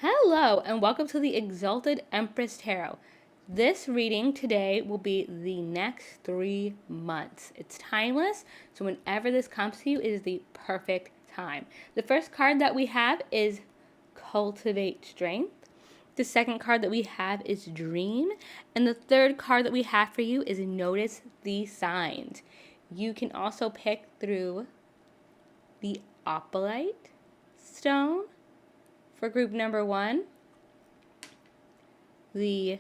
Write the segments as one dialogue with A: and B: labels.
A: Hello, and welcome to the Exalted Empress Tarot. This reading today will be the next 3 months. It's timeless, so whenever this comes to you, it is the perfect time. The first card that we have is Cultivate Strength. The second card that we have is Dream. And the third card that we have for you is Notice the Signs. You can also pick through the Opalite Stone for group number 1, the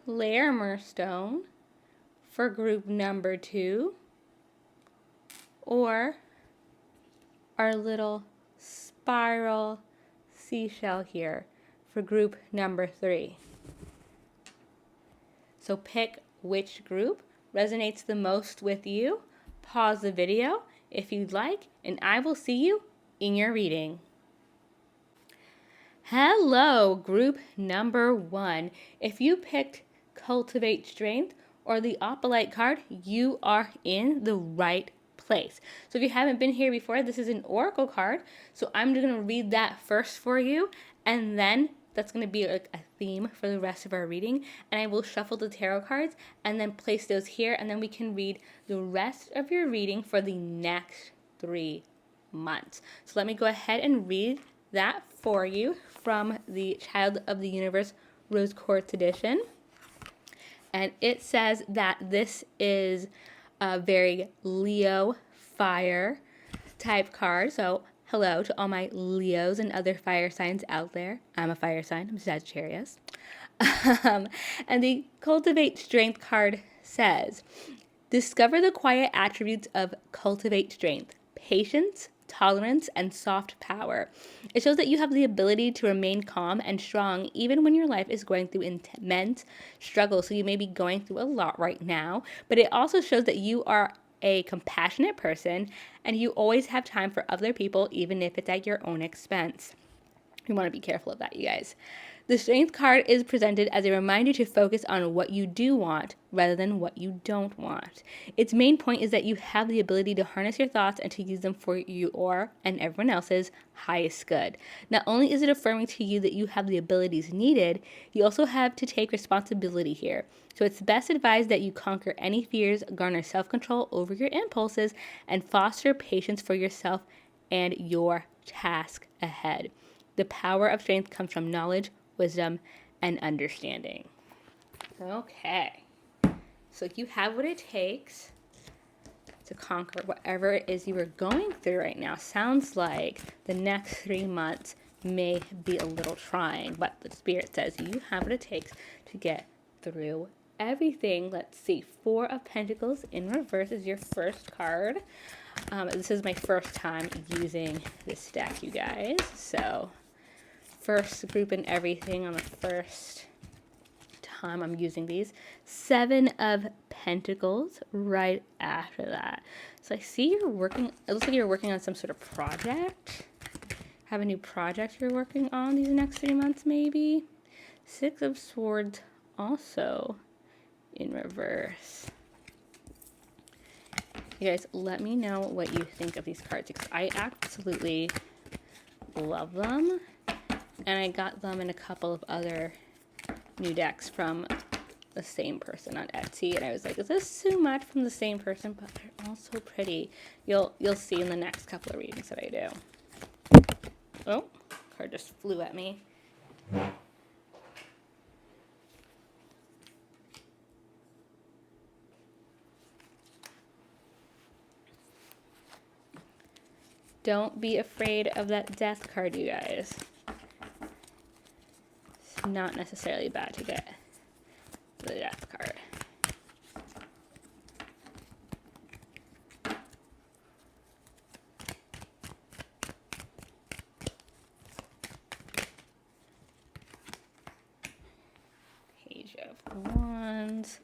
A: Larimer Stone for group number 2, or our little spiral seashell here for group number 3. So pick which group resonates the most with you. Pause the video if you'd like, and I will see you in your reading. Hello, group number 1. If you picked Cultivate Strength or the Opalite card, you are in the right place. So if you haven't been here before, this is an oracle card. So I'm going to read that first for you, and then that's going to be like a theme for the rest of our reading. And I will shuffle the tarot cards and then place those here, and then we can read the rest of your reading for the next 3 months. So let me go ahead and read that for you from the Child of the Universe Rose Quartz Edition. And it says that this is a very Leo fire type card. So hello to all my Leos and other fire signs out there. I'm a fire sign. I'm Sagittarius. And the Cultivate Strength card says, discover the quiet attributes of Cultivate Strength: patience, tolerance, and soft power. It shows that you have the ability to remain calm and strong even when your life is going through immense struggle. So you may be going through a lot right now, but it also shows that you are a compassionate person and you always have time for other people, even if it's at your own expense. You want to be careful of that, you guys. The Strength card is presented as a reminder to focus on what you do want rather than what you don't want. Its main point is that you have the ability to harness your thoughts and to use them for your and everyone else's highest good. Not only is it affirming to you that you have the abilities needed, you also have to take responsibility here. So it's best advised that you conquer any fears, garner self-control over your impulses, and foster patience for yourself and your task ahead. The power of strength comes from knowledge, wisdom, and understanding. Okay. So you have what it takes to conquer whatever it is you are going through right now. Sounds like the next 3 months may be a little trying, but the Spirit says you have what it takes to get through everything. Let's see. 4 of Pentacles in reverse is your first card. This is my first time using this deck, you guys. So first group and everything on the first time I'm using these. 7 of Pentacles right after that. So I see you're working, it looks like you're working on some sort of project. Have a new project you're working on these next 3 months maybe. 6 of Swords also in reverse. You guys, let me know what you think of these cards, because I absolutely love them. And I got them in a couple of other new decks from the same person on Etsy. And I was like, is this too much from the same person? But they're all so pretty. You'll see in the next couple of readings that I do. Oh, card just flew at me. Don't be afraid of that death card, you guys. It's not necessarily bad to get the death card. Page of Wands.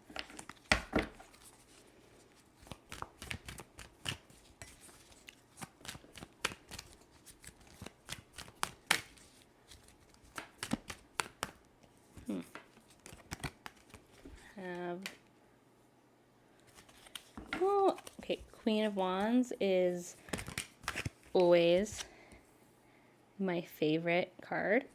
A: Okay, Queen of Wands is always my favorite card.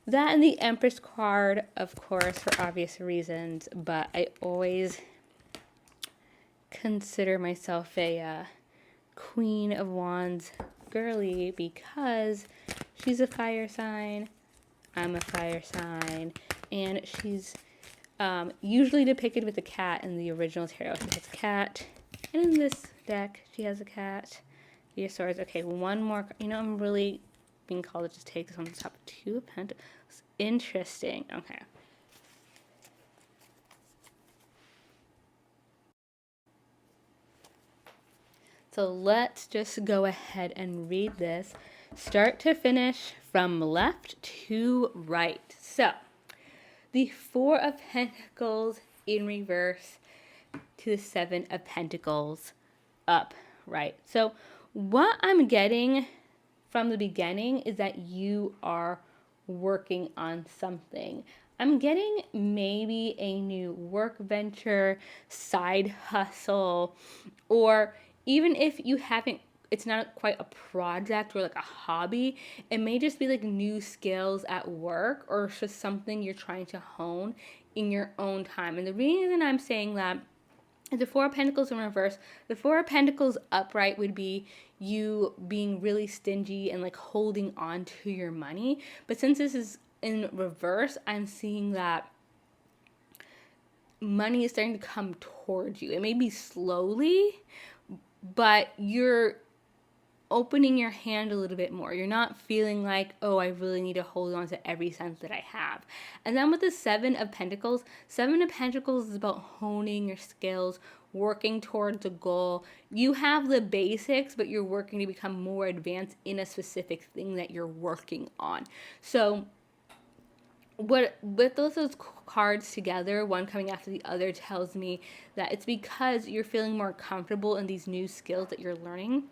A: That and the Empress card, of course, for obvious reasons, but I always consider myself a Queen of Wands girly because she's a fire sign, I'm a fire sign, and she's usually depicted with a cat in the original tarot. She has a cat, and in this deck, she has a cat. The Swords. Okay, one more. You know, I'm really being called to just take this on the top of Two of Pentacles. Interesting. Okay. So let's just go ahead and read this start to finish from left to right. So the Four of Pentacles in reverse to the Seven of Pentacles upright. So what I'm getting from the beginning is that you are working on something. I'm getting maybe a new work venture, side hustle, or even if you haven't, it's not quite a project or like a hobby, it may just be like new skills at work or it's just something you're trying to hone in your own time. And the reason I'm saying that is the Four of Pentacles in reverse. The Four of Pentacles upright would be you being really stingy and like holding on to your money. But since this is in reverse, I'm seeing that money is starting to come towards you. It may be slowly, but you're opening your hand a little bit more. You're not feeling like, oh, I really need to hold on to every cent that I have. And then with the Seven of Pentacles is about honing your skills, working towards a goal. You have the basics, but you're working to become more advanced in a specific thing that you're working on. So what with those cards together, one coming after the other, tells me that it's because you're feeling more comfortable in these new skills that you're learning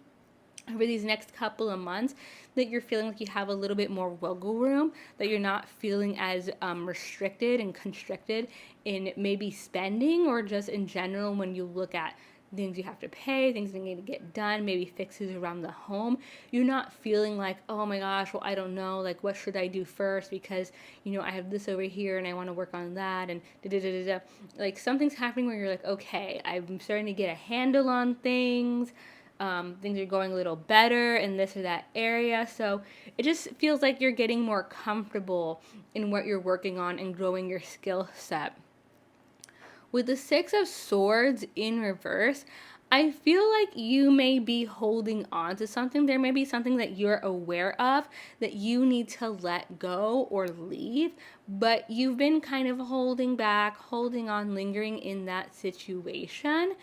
A: over these next couple of months, that you're feeling like you have a little bit more wiggle room, that you're not feeling as restricted and constricted in maybe spending or just in general when you look at things you have to pay, things that need to get done, maybe fixes around the home. You're not feeling like, oh my gosh, well, I don't know, like what should I do first because, you know, I have this over here and I want to work on that and da-da-da-da-da. Like something's happening where you're like, okay, I'm starting to get a handle on things. Things are going a little better in this or that area. So it just feels like you're getting more comfortable in what you're working on and growing your skill set. With the Six of Swords in reverse, I feel like you may be holding on to something. There may be something that you're aware of that you need to let go or leave, but you've been kind of holding back, holding on, lingering in that situation.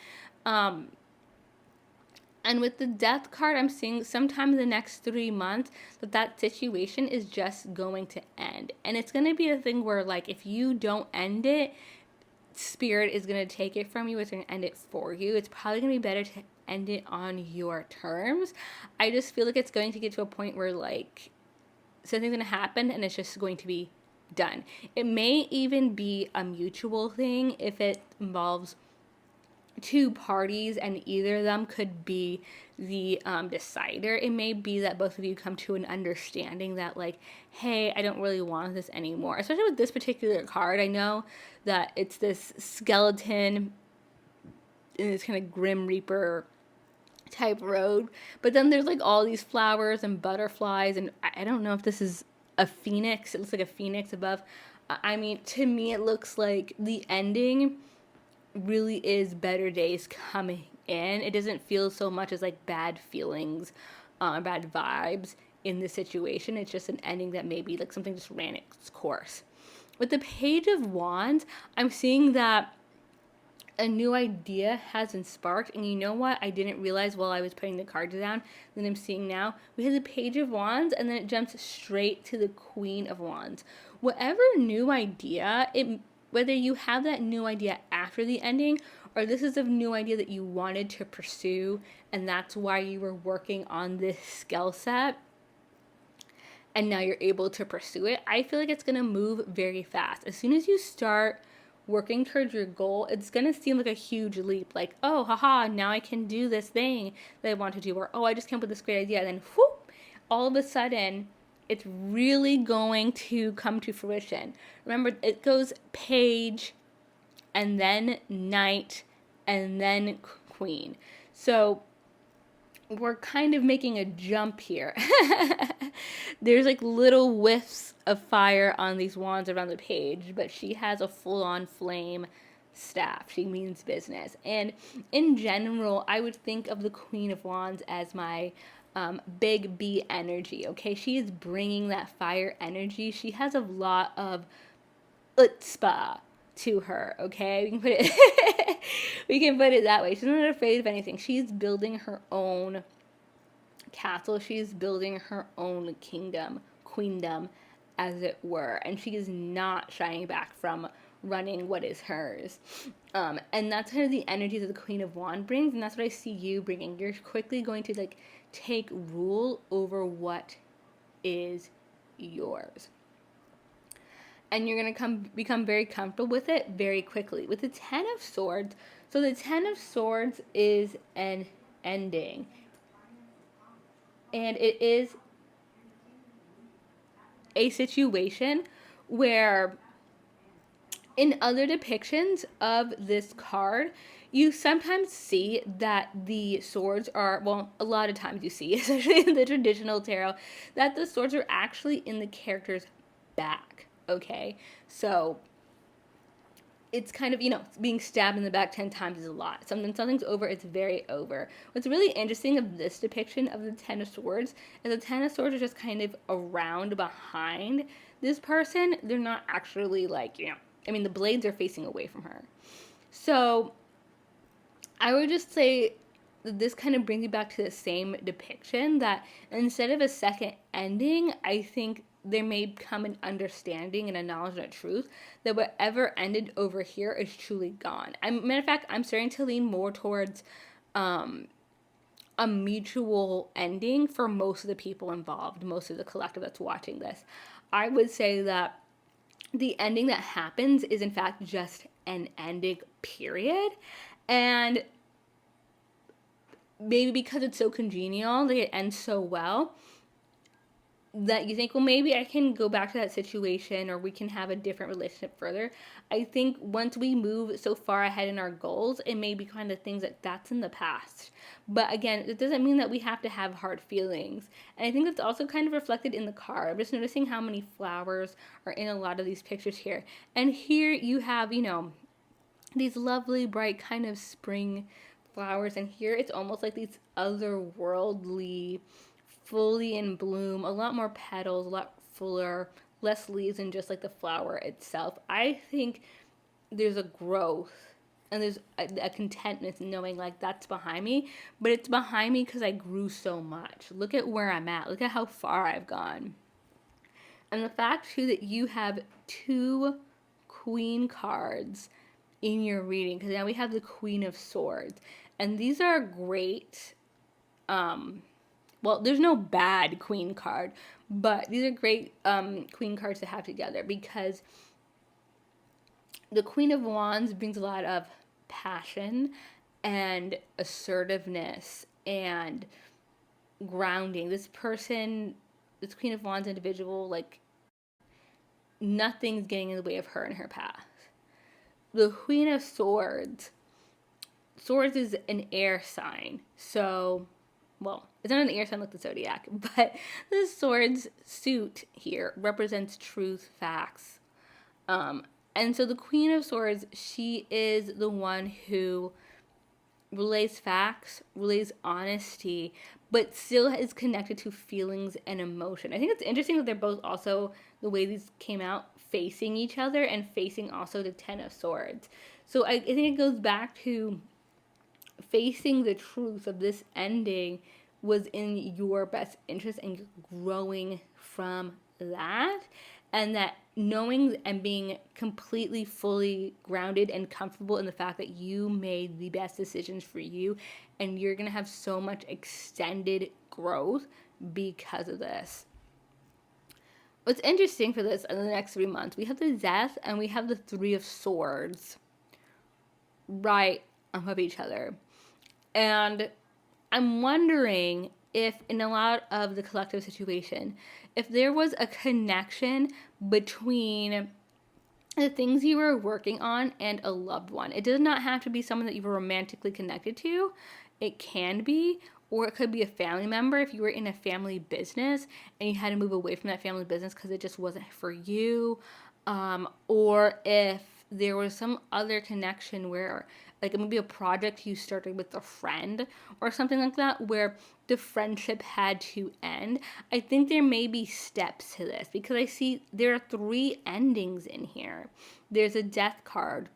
A: And with the Death card, I'm seeing sometime in the next 3 months that situation is just going to end. And it's going to be a thing where, like, if you don't end it, Spirit is going to take it from you. It's going to end it for you. It's probably going to be better to end it on your terms. I just feel like it's going to get to a point where, like, something's going to happen and it's just going to be done. It may even be a mutual thing if it involves two parties and either of them could be the decider. It may be that both of you come to an understanding that, like, hey, I don't really want this anymore. Especially with this particular card, I know that it's this skeleton in this kind of Grim Reaper type road, but then there's like all these flowers and butterflies, and I don't know if this is a phoenix. It looks like a phoenix above. I mean, to me it looks like the ending really is better days coming in. It doesn't feel so much as like bad feelings, bad vibes in this situation. It's just an ending that maybe like something just ran its course. With the Page of Wands, I'm seeing that a new idea has been sparked, and you know what I didn't realize while I was putting the cards down that I'm seeing now? We have the Page of Wands and then it jumps straight to the Queen of Wands. Whatever new idea, whether you have that new idea after the ending or this is a new idea that you wanted to pursue and that's why you were working on this skill set and now you're able to pursue it, I feel like it's going to move very fast. As soon as you start working towards your goal, it's going to seem like a huge leap. Like, oh, haha, now I can do this thing that I want to do. Or, oh, I just came up with this great idea. And then, whoop, all of a sudden, it's really going to come to fruition. Remember, it goes page, and then knight, and then queen. So we're kind of making a jump here. There's like little whiffs of fire on these wands around the page, but she has a full-on flame staff. She means business. And in general, I would think of the Queen of Wands as my big B energy, okay? She is bringing that fire energy. She has a lot of chutzpah to her, okay? We can put it we can put it that way. She's not afraid of anything. She's building her own castle. She's building her own kingdom, queendom, as it were. And she is not shying back from running what is hers. And that's kind of the energy that the Queen of Wands brings, and that's what I see you bringing. You're quickly going to like take rule over what is yours. And you're going to become very comfortable with it very quickly. With the Ten of Swords, so the Ten of Swords is an ending. And it is a situation where in other depictions of this card, you sometimes see that the swords are, well, a lot of times you see, especially in the traditional tarot, that the swords are actually in the character's back, okay? So it's kind of, being stabbed in the back 10 times is a lot. Something's over, it's very over. What's really interesting of this depiction of the Ten of Swords is the Ten of Swords are just kind of around behind this person. They're not actually like, the blades are facing away from her. So I would just say that this kind of brings you back to the same depiction, that instead of a second ending, I think there may come an understanding and a knowledge and a truth that whatever ended over here is truly gone. Matter of fact, I'm starting to lean more towards a mutual ending for most of the people involved, most of the collective that's watching this. I would say that the ending that happens is in fact just an ending, period. And maybe because it's so congenial, that it ends so well, that you think, well, maybe I can go back to that situation, or we can have a different relationship further. I think once we move so far ahead in our goals, it may be kind of things that's in the past. But again, it doesn't mean that we have to have hard feelings. And I think that's also kind of reflected in the card. I'm just noticing how many flowers are in a lot of these pictures here. And here you have, these lovely, bright kind of spring flowers. And here it's almost like these otherworldly, fully in bloom, a lot more petals, a lot fuller, less leaves than just like the flower itself. I think there's a growth and there's a contentness knowing like that's behind me, but it's behind me because I grew so much. Look at where I'm at. Look at how far I've gone. And the fact too that you have 2 queen cards in your reading, because now we have the Queen of Swords, and these are great. Well, there's no bad queen card, but these are great queen cards to have together, because the Queen of Wands brings a lot of passion and assertiveness and grounding. This person, this Queen of Wands individual, like nothing's getting in the way of her and her path. The Queen of Swords is an air sign, so, well, it's not an air sign like the zodiac, but the swords suit here represents truth, facts. And so the Queen of Swords, she is the one who relays facts, relays honesty, but still is connected to feelings and emotion. I think it's interesting that they're both also, the way these came out, facing each other and facing also the Ten of Swords. So I think it goes back to facing the truth of this ending was in your best interest, and you're growing from that, and that knowing and being completely fully grounded and comfortable in the fact that you made the best decisions for you, and you're going to have so much extended growth because of this. What's interesting for this in the next 3 months, we have the Death and we have the Three of Swords right on top of each other. And I'm wondering if in a lot of the collective situation, if there was a connection between the things you were working on and a loved one. It does not have to be someone that you were romantically connected to. It can be, or it could be a family member if you were in a family business and you had to move away from that family business because it just wasn't for you. Or if there was some other connection where, like, maybe a project you started with a friend or something like that, where the friendship had to end. I think there may be steps to this because I see there are 3 endings in here. There's a death card,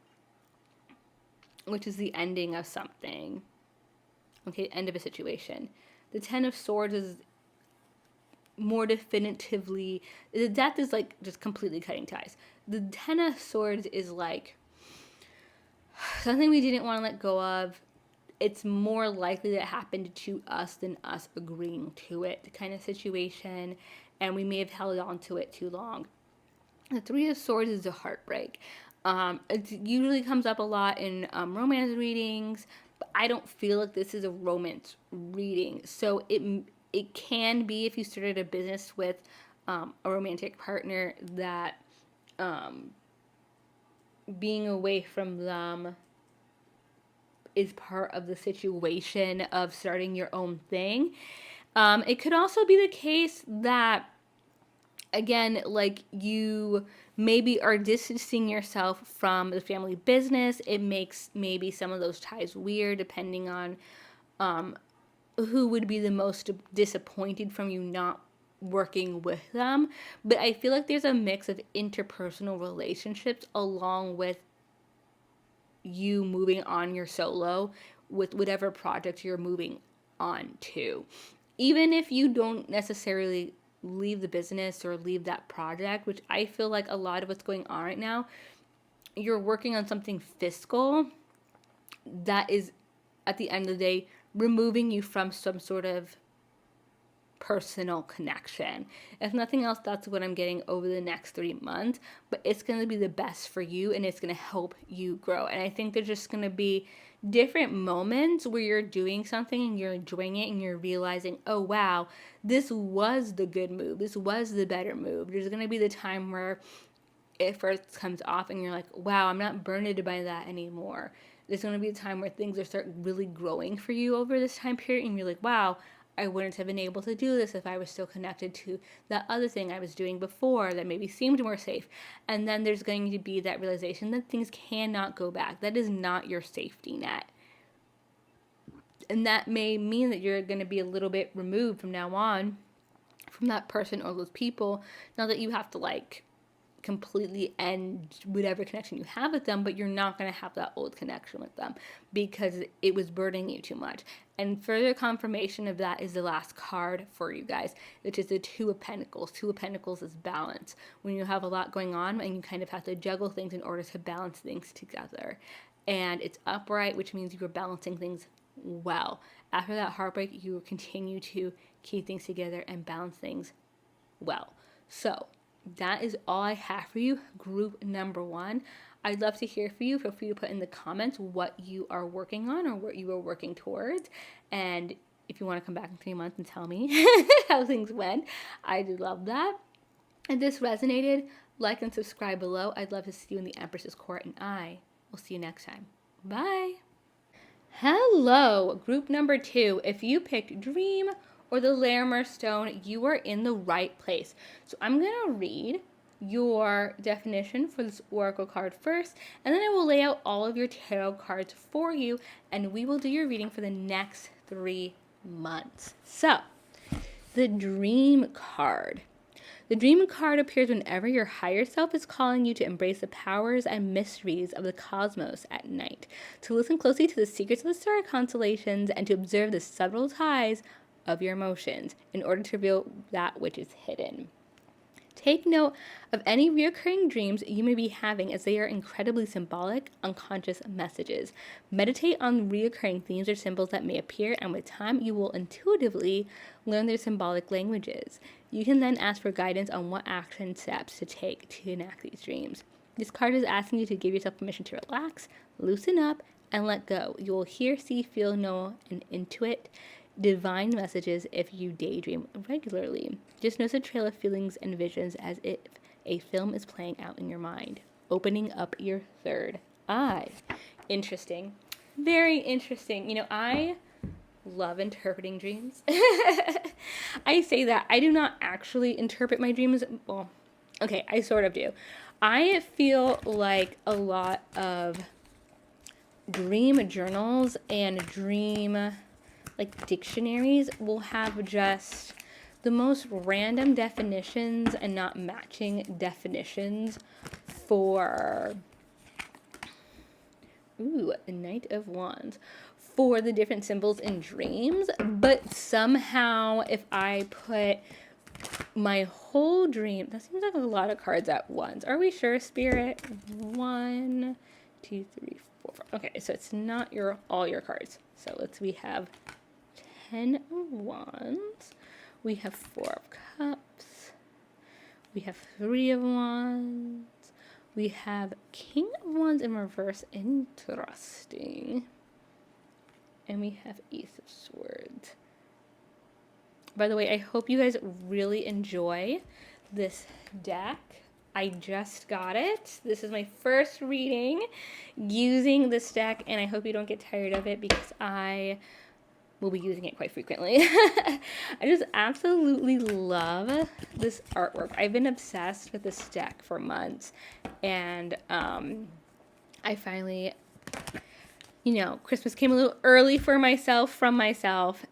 A: which is the ending of something. Okay, end of a situation. The 10 of Swords is more definitively, the death is like just completely cutting ties. The 10 of Swords is like something we didn't want to let go of. It's more likely that it happened to us than us agreeing to it kind of situation, and we may have held on to it too long. The 3 of Swords is a heartbreak. It usually comes up a lot in romance readings, but I don't feel like this is a romance reading. So it can be if you started a business with a romantic partner that being away from them is part of the situation of starting your own thing. It could also be the case that, again, like you maybe are distancing yourself from the family business. It makes maybe some of those ties weird depending on who would be the most disappointed from you not working with them. But I feel like there's a mix of interpersonal relationships along with you moving on your solo with whatever project you're moving on to. Even if you don't necessarily leave the business or leave that project, which I feel like a lot of what's going on right now, you're working on something fiscal that is, at the end of the day, removing you from some sort of personal connection. If nothing else, that's what I'm getting over the next 3 months, but it's going to be the best for you and it's going to help you grow. And I think there's just going to be different moments where you're doing something and you're enjoying it and you're realizing, oh wow, this was the good move. This was the better move. There's going to be the time where it first comes off and you're like, wow, I'm not burned by that anymore. There's going to be a time where things are start really growing for you over this time period and you're like, wow, I wouldn't have been able to do this if I was still connected to that other thing I was doing before that maybe seemed more safe. And then there's going to be that realization that things cannot go back. That is not your safety net. And that may mean that you're going to be a little bit removed from now on from that person or those people. Not that you have to like completely end whatever connection you have with them, but you're not going to have that old connection with them because it was burdening you too much. And further confirmation of that is the last card for you guys, which is the 2 of Pentacles. 2 of Pentacles is balance. When you have a lot going on and you kind of have to juggle things in order to balance things together. And it's upright, which means you're balancing things well. After that heartbreak, you will continue to keep things together and balance things well. So that is all I have for you, group number 1. I'd love to hear from you. Feel free to put in the comments what you are working on or what you are working towards. And if you want to come back in 3 months and tell me how things went, I'd love that. If this resonated, like and subscribe below. I'd love to see you in the Empress's Court, and I will see you next time. Bye. Hello, group number 2. If you picked Dream or the Larimer Stone, you are in the right place. So I'm going to read your definition for this oracle card first, and then I will lay out all of your tarot cards for you, and we will do your reading for the next 3 months. So, the Dream card. The Dream card appears whenever your higher self is calling you to embrace the powers and mysteries of the cosmos at night, to listen closely to the secrets of the star constellations, and to observe the subtle ties of your emotions in order to reveal that which is hidden. Take note of any recurring dreams you may be having, as they are incredibly symbolic, unconscious messages. Meditate on recurring themes or symbols that may appear, and with time you will intuitively learn their symbolic languages. You can then ask for guidance on what action steps to take to enact these dreams. This card is asking you to give yourself permission to relax, loosen up, and let go. You will hear, see, feel, know, and intuit divine messages if you daydream regularly. Just notice a trail of feelings and visions as if a film is playing out in your mind, opening up your third eye. Interesting. Very interesting. I love interpreting dreams. I say that. I do not actually interpret my dreams. Well, okay, I sort of do. I feel like a lot of dream journals and dream dictionaries will have just the most random definitions and not matching definitions for the Knight of Wands for the different symbols in dreams. But somehow if I put my whole dream, that seems like a lot of cards at once. Are we sure, Spirit? 1, 2, 3, 4, 5. Okay, so it's not all your cards. So we have 10 of Wands. We have 4 of Cups. We have 3 of Wands. We have King of Wands in reverse. Interesting. And we have Ace of Swords. By the way, I hope you guys really enjoy this deck. I just got it. This is my first reading using this deck, and I hope you don't get tired of it because I will be using it quite frequently. I just absolutely love this artwork. I've been obsessed with this deck for months, and I finally, Christmas came a little early from myself,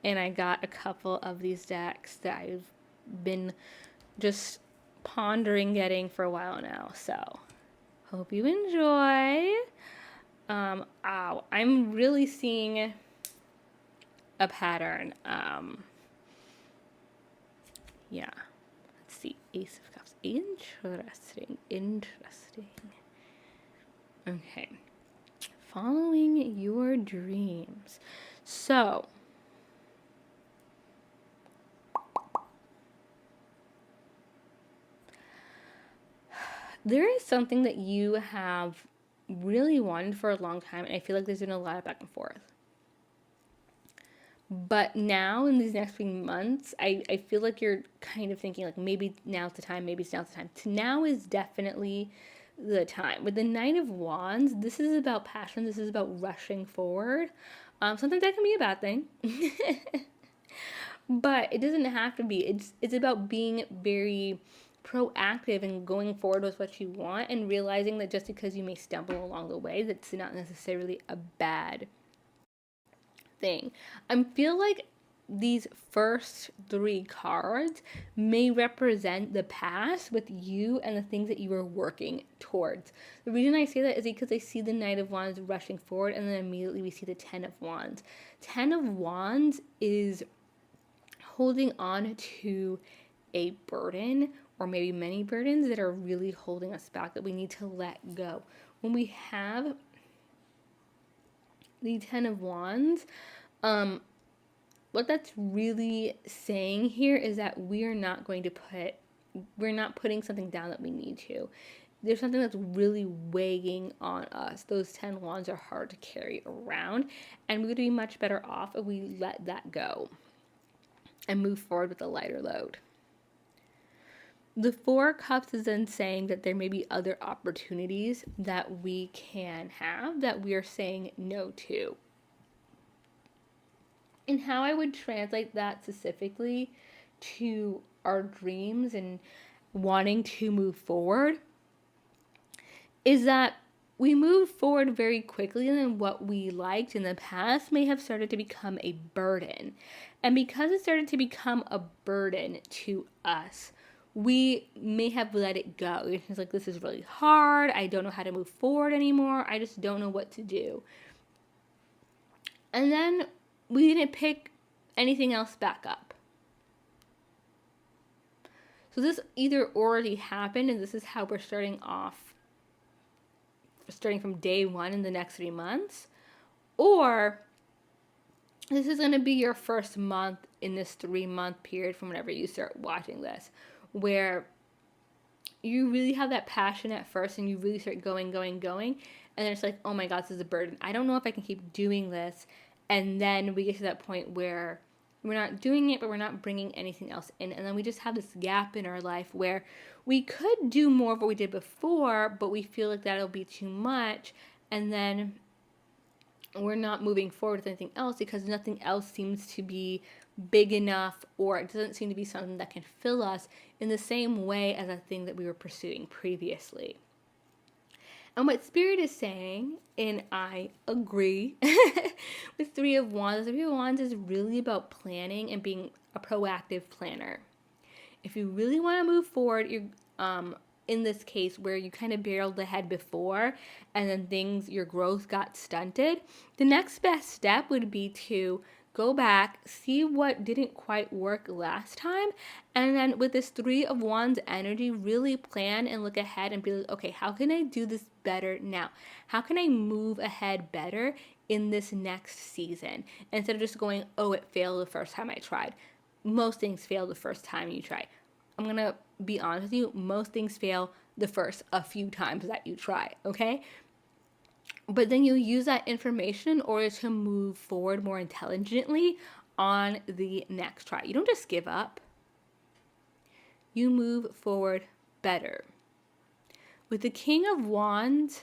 A: and I got a couple of these decks that I've been just pondering getting for a while now. So, hope you enjoy. I'm really seeing a pattern. Yeah. Let's see. Ace of Cups. Interesting. Okay. Following your dreams. So, there is something that you have really wanted for a long time, and I feel like there's been a lot of back and forth. But now, in these next few months, I feel like you're kind of thinking, maybe now's the time, maybe it's now's the time. Now is definitely the time. With the Knight of Wands, this is about passion. This is about rushing forward. Sometimes that can be a bad thing. But it doesn't have to be. It's about being very proactive and going forward with what you want and realizing that just because you may stumble along the way, that's not necessarily a bad thing. I feel like these first 3 cards may represent the past with you and the things that you are working towards. The reason I say that is because I see the Knight of Wands rushing forward, and then immediately we see the 10 of Wands. 10 of Wands is holding on to a burden, or maybe many burdens that are really holding us back that we need to let go. When we have the 10 of Wands, what that's really saying here is that we're not putting something down that we need to. There's something that's really weighing on us. Those 10 wands are hard to carry around, and we would be much better off if we let that go and move forward with a lighter load. The 4 cups is then saying that there may be other opportunities that we can have that we are saying no to. And how I would translate that specifically to our dreams and wanting to move forward is that we move forward very quickly, and then what we liked in the past may have started to become a burden. And because it started to become a burden to us, we may have let it go. It's like, this is really hard. I don't know how to move forward anymore. I just don't know what to do. And then we didn't pick anything else back up. So this either already happened, and this is how we're starting from day 1 in the next 3 months, or this is going to be your first month in this 3-month period from whenever you start watching this, where you really have that passion at first and you really start going, and then it's like, oh my God, this is a burden. I don't know if I can keep doing this. And then we get to that point where We're not doing it, but we're not bringing anything else in. And then we just have this gap in our life where we could do more of what we did before, but we feel like that'll be too much. And then we're not moving forward with anything else because nothing else seems to be big enough, or it doesn't seem to be something that can fill us in the same way as a thing that we were pursuing previously. And what Spirit is saying, and I agree with Three of Wands, Three of Wands is really about planning and being a proactive planner. If you really want to move forward, you're in this case where you kind of barreled ahead before and then your growth got stunted, the next best step would be to go back, see what didn't quite work last time, and then with this Three of Wands energy, really plan and look ahead and be like, okay, how can I do this better now? How can I move ahead better in this next season? Instead of just going, oh, it failed the first time I tried. Most things fail the first time you try. I'm going to be honest with you, most things fail the first a few times that you try, okay? But then you use that information in order to move forward more intelligently on the next try. You don't just give up. You move forward better. With the King of Wands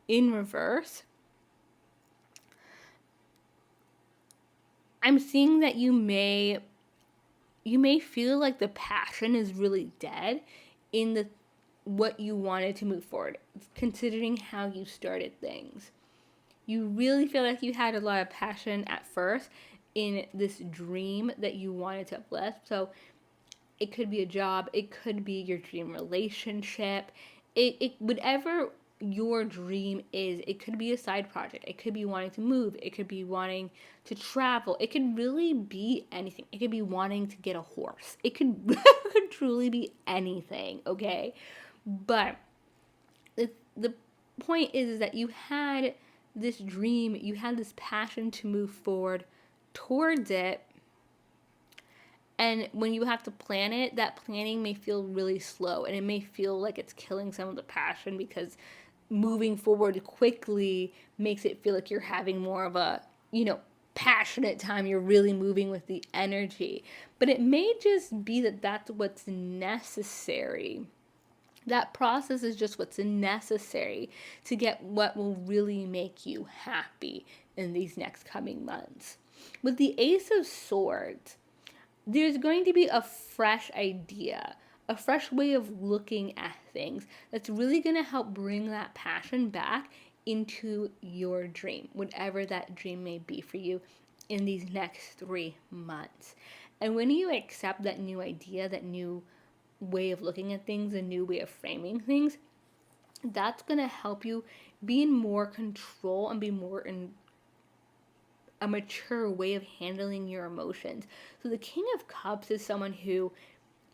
A: in reverse, I'm seeing that you may feel like the passion is really dead in what you wanted to move forward, considering how you started things. You really feel like you had a lot of passion at first in this dream that you wanted to uplift. So it could be a job, it could be your dream relationship, it whatever your dream is. It could be a side project, it could be wanting to move, it could be wanting to travel, it could really be anything. It could be wanting to get a horse, it could could truly be anything, okay? But the point is that you had this dream, you had this passion to move forward towards it. And when you have to plan it, that planning may feel really slow and it may feel like it's killing some of the passion because moving forward quickly makes it feel like you're having more of a, passionate time. You're really moving with the energy. But it may just be that that's what's necessary. That process is just what's necessary to get what will really make you happy in these next coming months. With the Ace of Swords, there's going to be a fresh idea, a fresh way of looking at things that's really going to help bring that passion back into your dream, whatever that dream may be for you in these next 3 months. And when you accept that new idea, that new way of looking at things, a new way of framing things, that's going to help you be in more control and be more in a mature way of handling your emotions. So the King of Cups is someone who,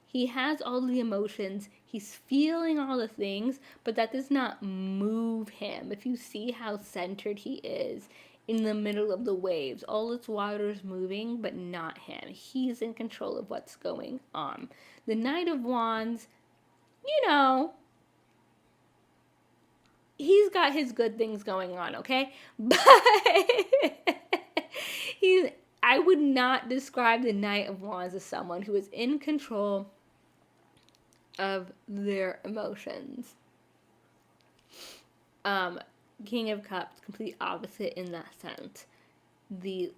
A: he has all the emotions, he's feeling all the things, but that does not move him. If you see how centered he is in the middle of the waves, all its water is moving, but not him. He's in control of what's going on. The Knight of Wands, he's got his good things going on, okay? But I would not describe the Knight of Wands as someone who is in control of their emotions. King of Cups, complete opposite in that sense. The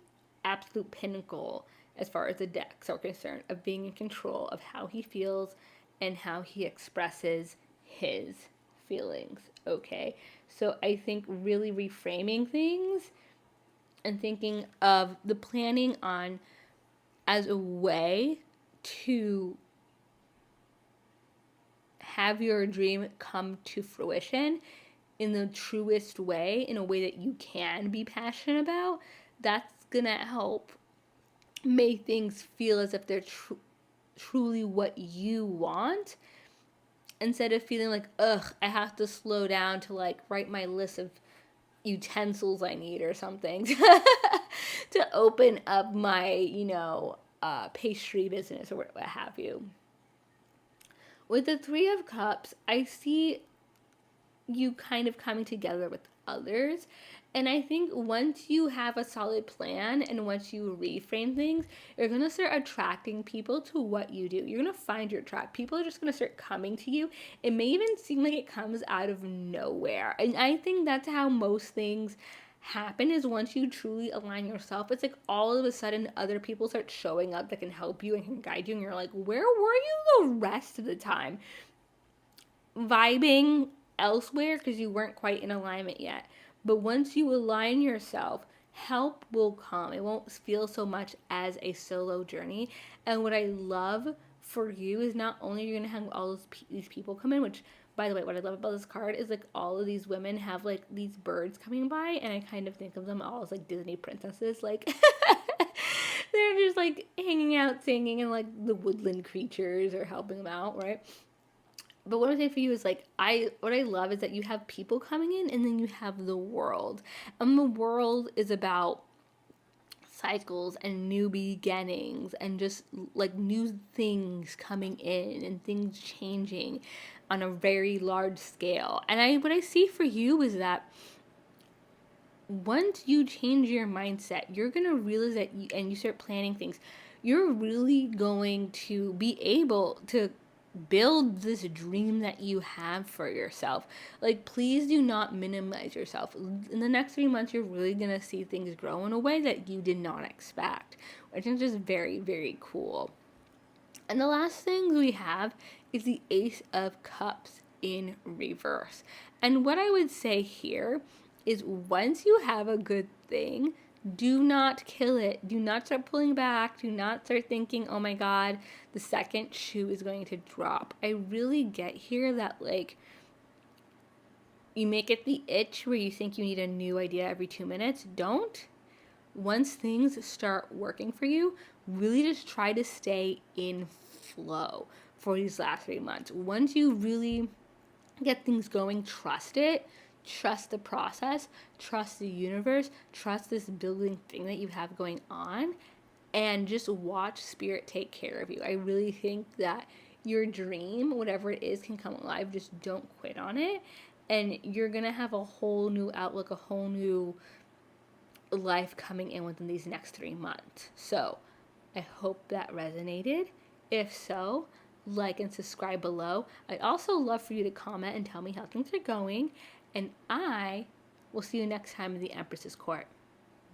A: absolute pinnacle, as far as the decks are concerned, of being in control of how he feels and how he expresses his feelings, okay? So I think really reframing things and thinking of the planning on as a way to have your dream come to fruition in the truest way, in a way that you can be passionate about, that's gonna help make things feel as if they're truly what you want, instead of feeling like, ugh, I have to slow down to write my list of utensils I need or something to open up my, pastry business or what have you. With the Three of Cups, I see you kind of coming together with others. And I think once you have a solid plan and once you reframe things, you're going to start attracting people to what you do. You're going to find your tribe. People are just going to start coming to you. It may even seem like it comes out of nowhere. And I think that's how most things happen, is once you truly align yourself, it's like all of a sudden other people start showing up that can help you and can guide you. And you're like, where were you the rest of the time? Vibing elsewhere because you weren't quite in alignment yet. But once you align yourself, help will come. It won't feel so much as a solo journey. And what I love for you is not only you're going to have all these people come in, which, by the way, what I love about this card is like all of these women have like these birds coming by, and I kind of think of them all as like Disney princesses. Like they're just like hanging out, singing, and like the woodland creatures are helping them out, right? But what I'm saying for you is like, what I love is that you have people coming in, and then you have the world. And the world is about cycles and new beginnings and just like new things coming in and things changing on a very large scale. And what I see for you is that once you change your mindset, you're going to realize that and you start planning things, you're really going to be able to build this dream that you have for yourself. Like, please do not minimize yourself. In the next 3 months, you're really going to see things grow in a way that you did not expect, which is just very, very cool. And the last thing we have is the Ace of Cups in reverse. And what I would say here is once you have a good thing, do not kill it. Do not start pulling back. Do not start thinking, oh my God, the second shoe is going to drop. I really get here that like you make it the itch where you think you need a new idea every 2 minutes. Don't. Once things start working for you, really just try to stay in flow for these last 3 months. Once you really get things going, trust it. Trust the process, trust the universe, trust this building thing that you have going on, and just watch spirit take care of you. I really think that your dream, whatever it is, can come alive. Just don't quit on it, and you're going to have a whole new outlook, a whole new life coming in within these next 3 months. So I hope that resonated. If so, like and subscribe below. I'd also love for you to comment and tell me how things are going. And I will see you next time in the Empress's Court.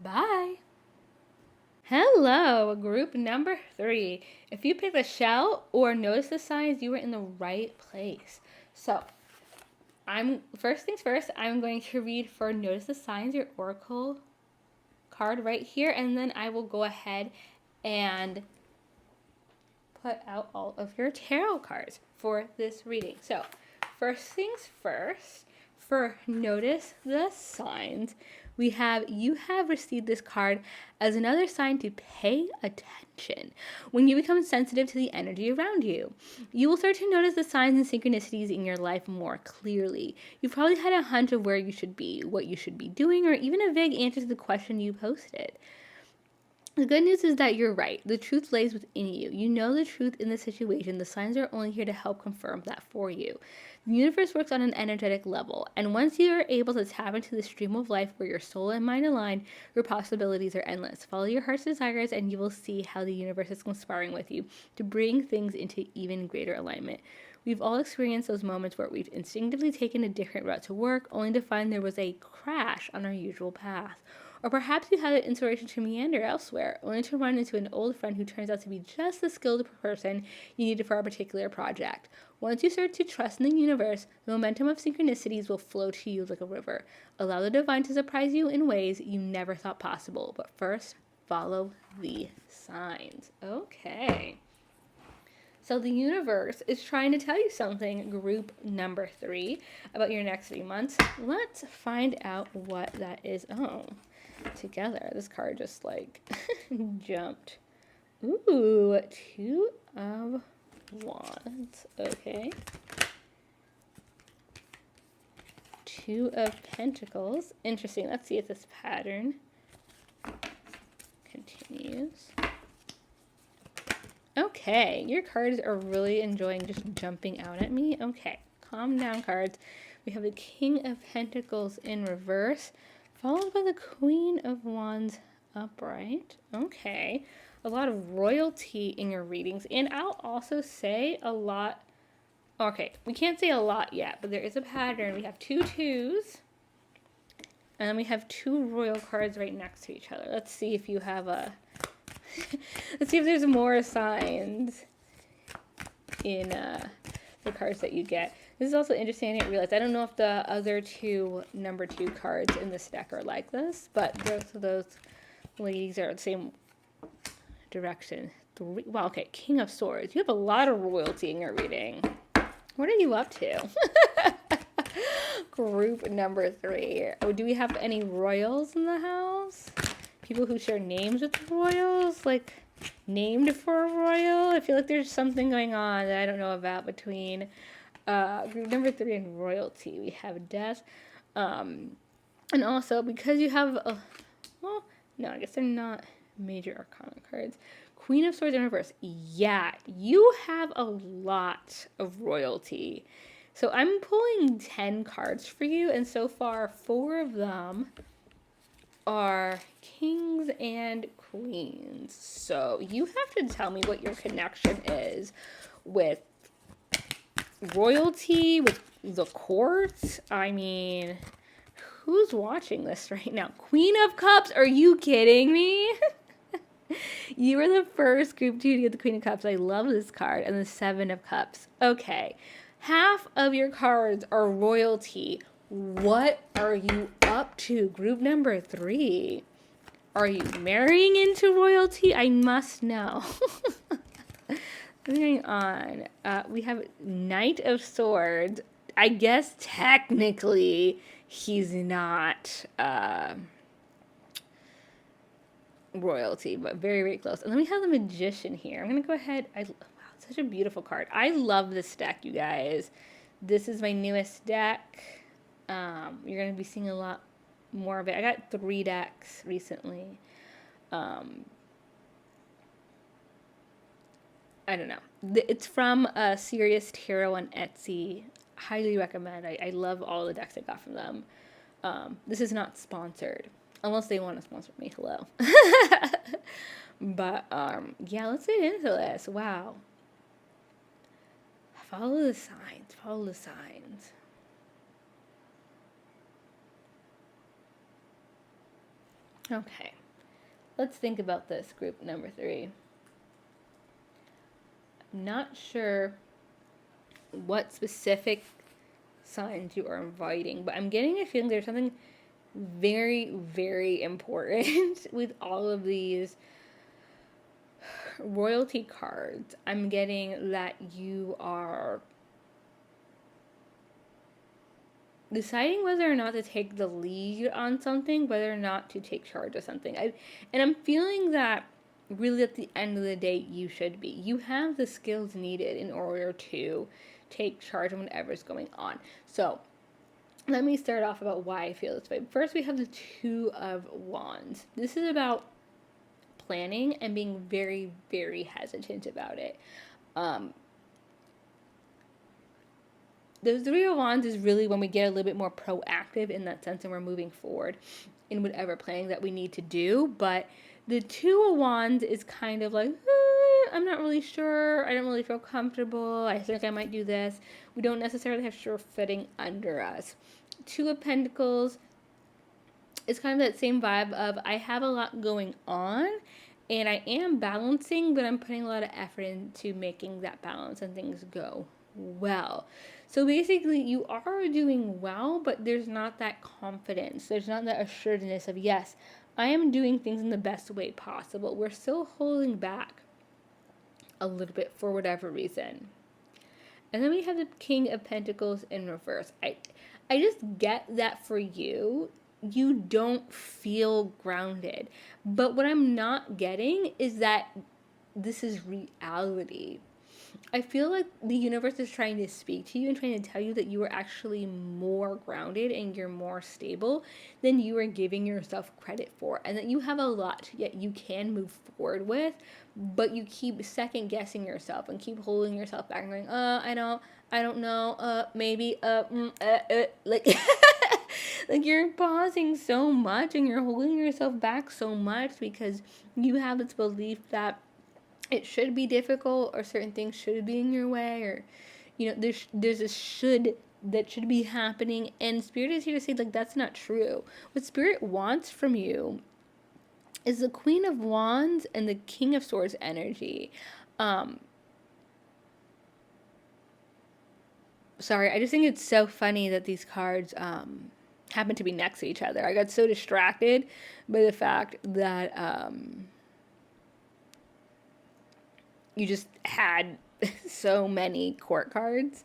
A: Bye. Hello, group number 3. If you picked a shell or notice the signs, you were in the right place. So, first things first, I'm going to read for Notice the Signs, your oracle card right here, and then I will go ahead and put out all of your tarot cards for this reading. So, first things first, for Notice the Signs, we have, you have received this card as another sign to pay attention. When you become sensitive to the energy around you, you will start to notice the signs and synchronicities in your life more clearly. You've probably had a hunch of where you should be, what you should be doing, or even a vague answer to the question you posted. The good news is that you're right. The truth lays within you. You know the truth in the situation. The signs are only here to help confirm that for you. The universe works on an energetic level, and once you are able to tap into the stream of life where your soul and mind align, your possibilities are endless. Follow your heart's desires, and you will see how the universe is conspiring with you to bring things into even greater alignment. We've all experienced those moments where we've instinctively taken a different route to work, only to find there was a crash on our usual path. Or perhaps you had an inspiration to meander elsewhere, only to run into an old friend who turns out to be just the skilled person you needed for a particular project. Once you start to trust in the universe, the momentum of synchronicities will flow to you like a river. Allow the divine to surprise you in ways you never thought possible. But first, follow the signs. Okay. So the universe is trying to tell you something, group number 3, about your next 3 months. Let's find out what that is. Oh, together. This card just like jumped. Ooh, 2 of Wands. Okay. 2 of Pentacles. Interesting. Let's see if this pattern continues. Okay, your cards are really enjoying just jumping out at me. Okay, calm down cards. We have the King of Pentacles in reverse, followed by the Queen of Wands upright. Okay. A lot of royalty in your readings. And I'll also say a lot. Okay, we can't say a lot yet, but there is a pattern. We have 2 twos. And then we have 2 royal cards right next to each other. Let's see if you have a... Let's see if there's more signs in the cards that you get. This is also interesting. I didn't realize. I don't know if the other 2 number 2 cards in this deck are like this, but both of those ladies are the same direction. 3. Wow, okay. King of Swords. You have a lot of royalty in your reading. What are you up to? Group number 3. Oh, do we have any royals in the house? People who share names with royals? Like, named for a royal? I feel like there's something going on that I don't know about between group number 3 and royalty. We have death. And also, because you have a... Well, no, I guess they're not major arcana cards. Queen of Swords in reverse. Yeah, you have a lot of royalty. So I'm pulling 10 cards for you, and so far 4 of them are kings and queens. So you have to tell me what your connection is with royalty, with the court. I mean, who's watching this right now? Queen of Cups? Are you kidding me? You were the first group 2 to get the Queen of Cups. I love this card. And the 7 of Cups. Okay. Half of your cards are royalty. What are you up to? Group number 3. Are you marrying into royalty? I must know. Moving on. We have Knight of Swords. I guess technically he's not royalty, but very, very close. And then we have the Magician here. I'm going to go ahead. Wow, such a beautiful card. I love this deck, you guys. This is my newest deck. You're going to be seeing a lot more of it. I got 3 decks recently. I don't know. It's from Serious Tarot on Etsy. Highly recommend. I love all the decks I got from them. This is not sponsored. Unless they want to sponsor me. Hello. But, yeah, let's get into this. Wow. Follow the signs. Follow the signs. Okay. Let's think about this, group number 3. I'm not sure what specific signs you are inviting, but I'm getting a feeling there's something very, very important with all of these royalty cards. I'm getting that you are deciding whether or not to take the lead on something, whether or not to take charge of something. And I'm feeling that really at the end of the day, you should be. You have the skills needed in order to take charge of whatever's going on. So let me start off about why I feel this way. First, we have the 2 of Wands. This is about planning and being very, very hesitant about it. The 3 of Wands is really when we get a little bit more proactive in that sense and we're moving forward in whatever planning that we need to do. But the 2 of Wands is kind of like, I'm not really sure. I don't really feel comfortable. I think I might do this. We don't necessarily have sure footing under us. 2 of Pentacles is kind of that same vibe of I have a lot going on and I am balancing, but I'm putting a lot of effort into making that balance and things go well. So basically you are doing well, but there's not that confidence. There's not that assuredness of, yes, I am doing things in the best way possible. We're still holding back a little bit for whatever reason. And then we have the King of Pentacles in reverse. I just get that for you, you don't feel grounded. But what I'm not getting is that this is reality. I feel like the universe is trying to speak to you and trying to tell you that you are actually more grounded and you're more stable than you are giving yourself credit for, and that you have a lot yet you can move forward with, but you keep second guessing yourself and keep holding yourself back and going, I don't know, maybe, like, like you're pausing so much and you're holding yourself back so much because you have this belief that it should be difficult or certain things should be in your way, or there's a should that should be happening, and spirit is here to say like that's not true. What spirit wants from you is the Queen of Wands and the King of Swords energy. Sorry, I just think it's so funny that these cards happen to be next to each other. I got so distracted by the fact that you just had so many court cards.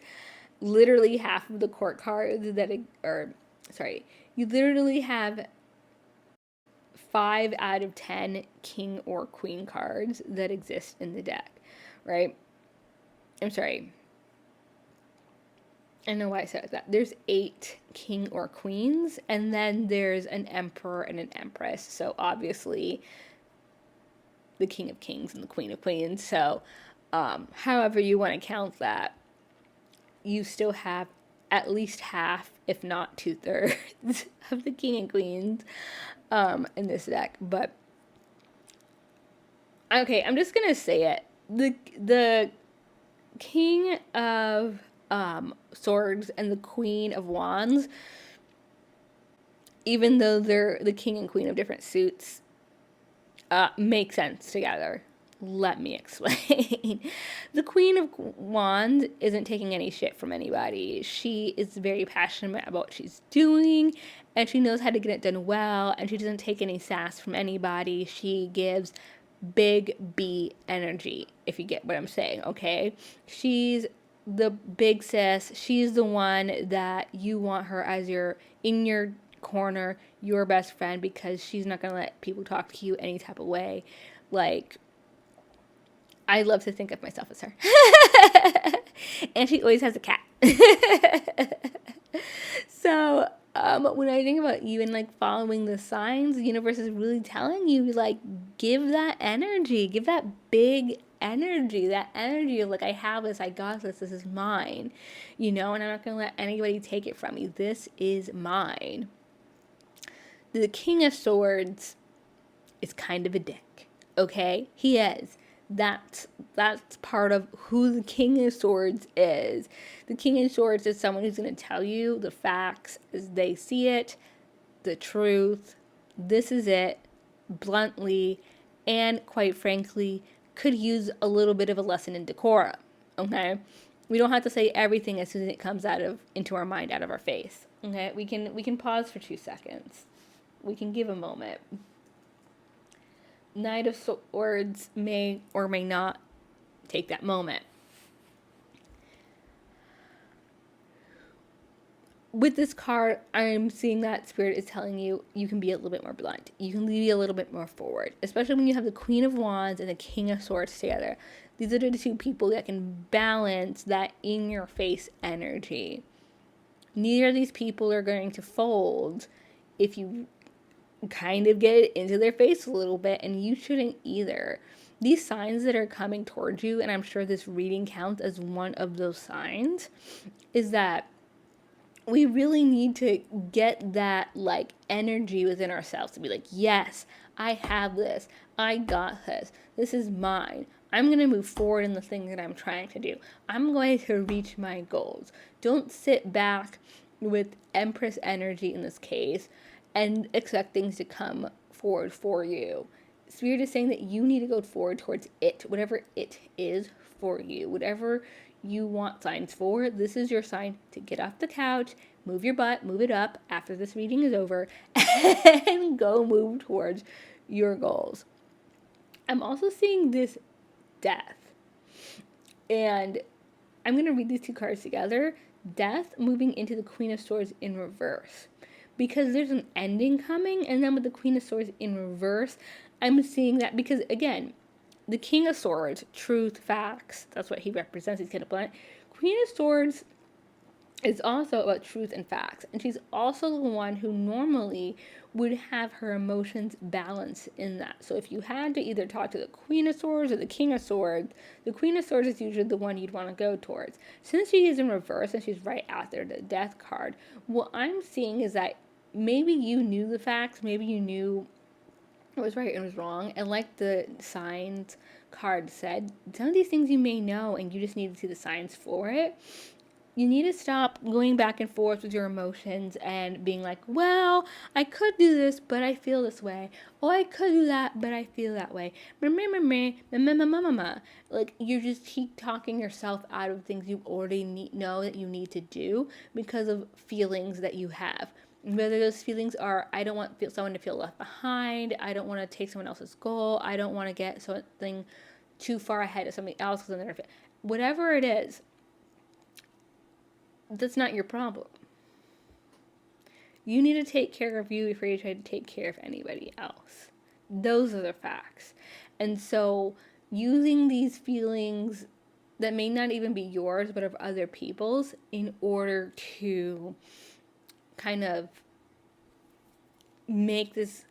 A: Literally half of the court cards you literally have 5 out of 10 king or queen cards that exist in the deck, right? I'm sorry. I don't know why I said that. There's 8 king or queens, and then there's an emperor and an empress. So obviously the king of kings and the queen of queens. So however you want to count that, you still have at least half, if not 2/3 of the king and queens in this deck. But okay, I'm just gonna say it. The king of swords and the queen of wands, even though they're the king and queen of different suits, make sense together. Let me explain. The Queen of Wands isn't taking any shit from anybody. She is very passionate about what she's doing, and she knows how to get it done well, and she doesn't take any sass from anybody. She gives big B energy, if you get what I'm saying, okay? She's the big sis. She's the one that you want her as in your corner, your best friend, because she's not going to let people talk to you any type of way. Like, I love to think of myself as her. And she always has a cat. So when I think about you and like following the signs, the universe is really telling you, like, give that energy, give that big energy, that energy of like, I have this, I got this is mine, and I'm not going to let anybody take it from me. This is mine. The King of Swords is kind of a dick, okay? He is. That's part of who the King of Swords is. The King of Swords is someone who's going to tell you the facts as they see it, the truth. This is it, bluntly, and quite frankly, could use a little bit of a lesson in decorum. Okay, we don't have to say everything as soon as it comes into our mind, out of our face. Okay, we can pause for 2 seconds. We can give a moment. Knight of Swords may or may not take that moment. With this card, I'm seeing that Spirit is telling you can be a little bit more blunt. You can be a little bit more forward, especially when you have the Queen of Wands and the King of Swords together. These are the 2 people that can balance that in-your-face energy. Neither of these people are going to fold if you kind of get it into their face a little bit, and you shouldn't either. These signs that are coming towards you, and I'm sure this reading counts as one of those signs, is that we really need to get that like energy within ourselves to be like, yes, I have this, I got this is mine. I'm going to move forward in the thing that I'm trying to do. I'm going to reach my goals. Don't sit back with Empress energy in this case and expect things to come forward for you. Spirit is saying that you need to go forward towards it, whatever it is for you, whatever you want signs for. This is your sign to get off the couch, move your butt, move it up after this reading is over, and go move towards your goals. I'm also seeing this death, and I'm going to read these 2 cards together. Death moving into the Queen of Swords in reverse, because there's an ending coming, and then with the Queen of Swords in reverse, I'm seeing that because, again, the King of Swords, truth, facts, that's what he represents. He's kind of blunt. Queen of Swords is also about truth and facts. And she's also the one who normally would have her emotions balanced in that. So if you had to either talk to the Queen of Swords or the King of Swords, the Queen of Swords is usually the one you'd want to go towards. Since she is in reverse and she's right out there, the Death card, what I'm seeing is that maybe you knew the facts, maybe you knew what was right and was wrong. And like the signs card said, some of these things you may know and you just need to see the signs for it. You need to stop going back and forth with your emotions and being like, well, I could do this, but I feel this way. Oh, I could do that, but I feel that way. Like, you just keep talking yourself out of things you already know that you need to do because of feelings that you have. Whether those feelings are, I don't want someone to feel left behind, I don't want to take someone else's goal, I don't want to get something too far ahead of somebody else, whatever it is, that's not your problem. You need to take care of you before you try to take care of anybody else. Those are the facts. And so using these feelings that may not even be yours but of other people's in order to kind of make these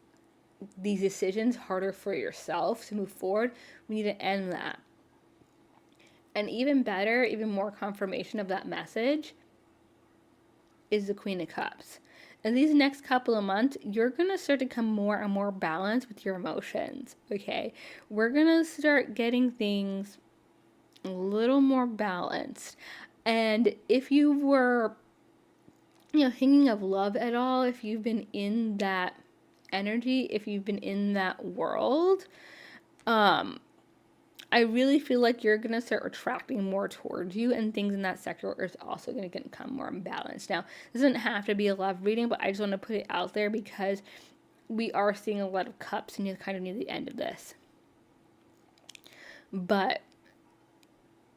A: decisions harder for yourself to move forward, we need to end that. And even better, even more confirmation of that message is the Queen of Cups. In these next couple of months, you're going to start to become more and more balanced with your emotions, okay? We're going to start getting things a little more balanced. And if you were, thinking of love at all, if you've been in that energy, if you've been in that world, I really feel like you're going to start attracting more towards you, and things in that sector is also going to become more imbalanced. Now, this doesn't have to be a love reading, but I just want to put it out there because we are seeing a lot of cups and you kind of near the end of this. But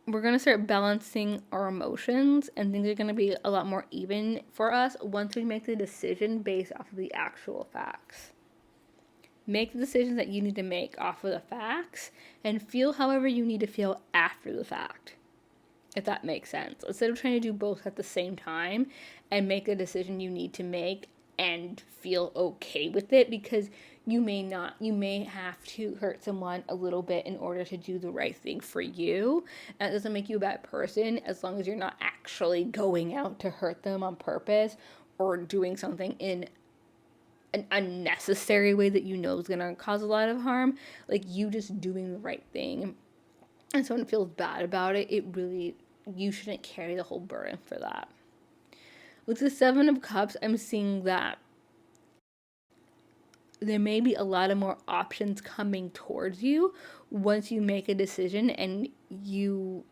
A: we're going to start balancing our emotions, and things are going to be a lot more even for us once we make the decision based off of the actual facts. Make the decisions that you need to make off of the facts and feel however you need to feel after the fact, if that makes sense. Instead of trying to do both at the same time and make the decision you need to make and feel okay with it, because you may have to hurt someone a little bit in order to do the right thing for you. That doesn't make you a bad person as long as you're not actually going out to hurt them on purpose or doing something in an unnecessary way that you know is going to cause a lot of harm. Like, you just doing the right thing and someone feels bad about it, you shouldn't carry the whole burden for that. With the Seven of Cups, I'm seeing that there may be a lot of more options coming towards you once you make a decision and you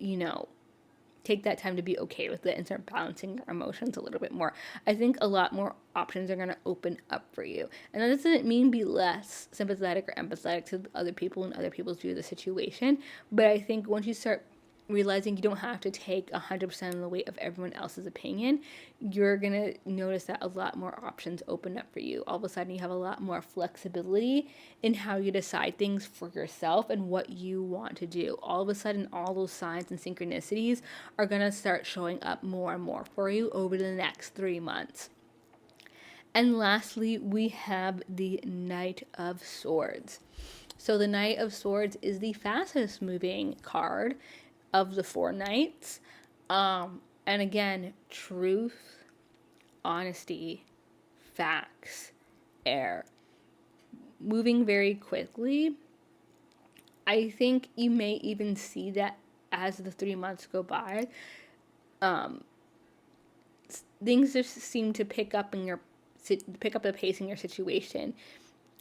A: take that time to be okay with it and start balancing your emotions a little bit more. I think a lot more options are going to open up for you. And that doesn't mean be less sympathetic or empathetic to other people and other people's view of the situation. But I think once you start realizing you don't have to take 100% of the weight of everyone else's opinion, you're going to notice that a lot more options open up for you. All of a sudden, you have a lot more flexibility in how you decide things for yourself and what you want to do. All of a sudden, all those signs and synchronicities are going to start showing up more and more for you over the next 3 months. And lastly, we have the Knight of Swords. So the Knight of Swords is the fastest moving card of the 4 knights. And again, truth, honesty, facts, air. Moving very quickly. I think you may even see that as the 3 months go by. Things just seem to pick up the pace in your situation.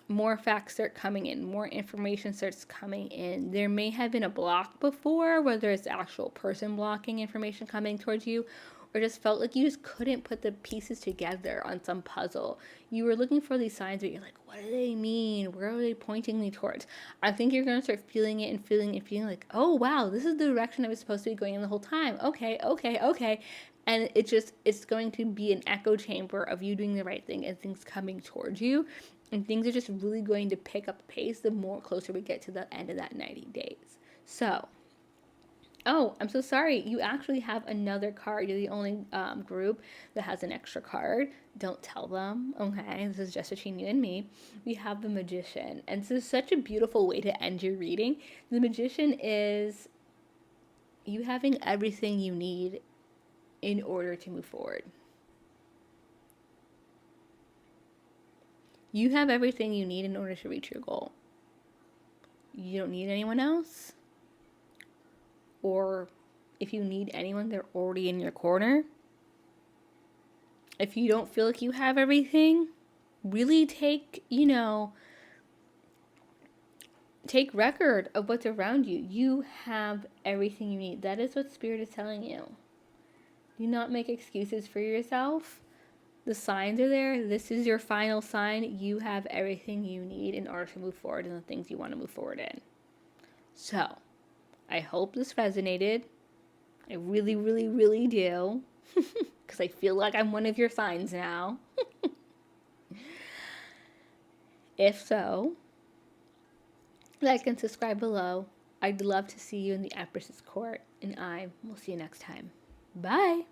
A: More facts start coming in, more information starts coming in. There may have been a block before, whether it's the actual person blocking information coming towards you, or just felt like you just couldn't put the pieces together on some puzzle. You were looking for these signs, but you're like, what do they mean? Where are they pointing me towards? I think you're going to start feeling it and feeling like, oh, wow, this is the direction I was supposed to be going in the whole time. Okay. And it's going to be an echo chamber of you doing the right thing and things coming towards you. And things are just really going to pick up pace the more closer we get to the end of that 90 days. So, oh, I'm so sorry. You actually have another card. You're the only group that has an extra card. Don't tell them. Okay, this is just between you and me. We have the Magician. And this is such a beautiful way to end your reading. The Magician is you having everything you need in order to move forward. You have everything you need in order to reach your goal. You don't need anyone else. Or if you need anyone, they're already in your corner. If you don't feel like you have everything, really take record of what's around you. You have everything you need. That is what Spirit is telling you. Do not make excuses for yourself. The signs are there. This is your final sign. You have everything you need in order to move forward in the things you want to move forward in. So, I hope this resonated. I really, really, really do. Because I feel like I'm one of your signs now. If so, like and subscribe below. I'd love to see you in the Empress's Court, and I will see you next time. Bye!